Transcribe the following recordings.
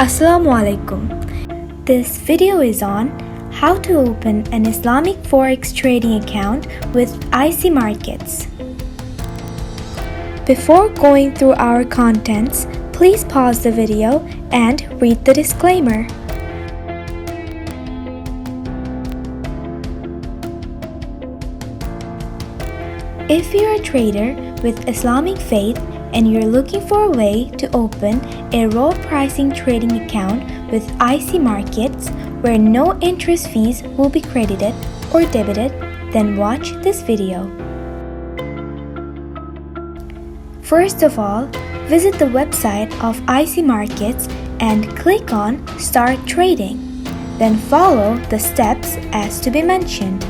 Assalamu alaikum. This video is on how to open an Islamic Forex Trading Account with ICMarkets. Before going through our contents, please pause the video and read the disclaimer. If you're a trader with Islamic faith and you're looking for a way to open a raw pricing trading account with ICMarkets where no interest fees will be credited or debited, then watch this video. First of all, visit the website of ICMarkets and click on Start Trading. Then follow the steps as to be mentioned.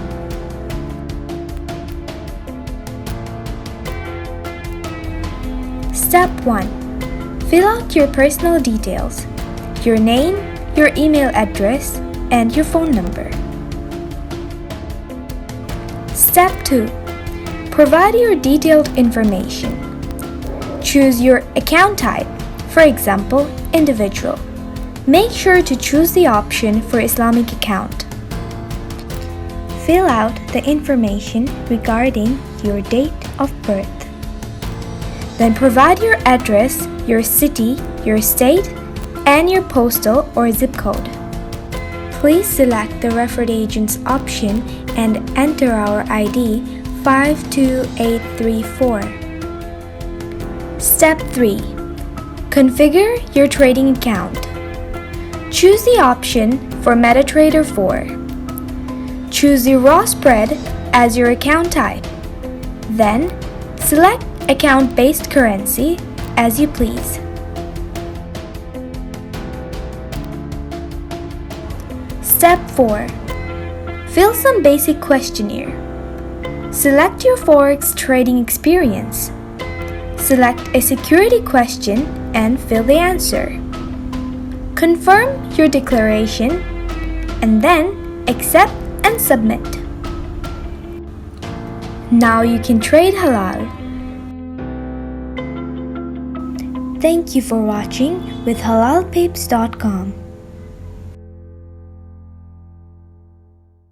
Step 1. Fill out your personal details, your name, your email address, and your phone number. Step 2. Provide your detailed information. Choose your account type, for example, individual. Make sure to choose the option for Islamic account. Fill out the information regarding your date of birth. Then provide your address, your city, your state, and your postal or zip code. Please select the referred agent's option and enter our ID 52834. Step 3. Configure your trading account. Choose the option for MetaTrader 4. Choose the raw spread as your account type. Then select account-based currency as you please. Step 4. Fill some basic questionnaire. Select your Forex trading experience. Select a security question and fill the answer. Confirm your declaration and then accept and submit. Now you can trade halal. Thank you for watching with halalpapes.com.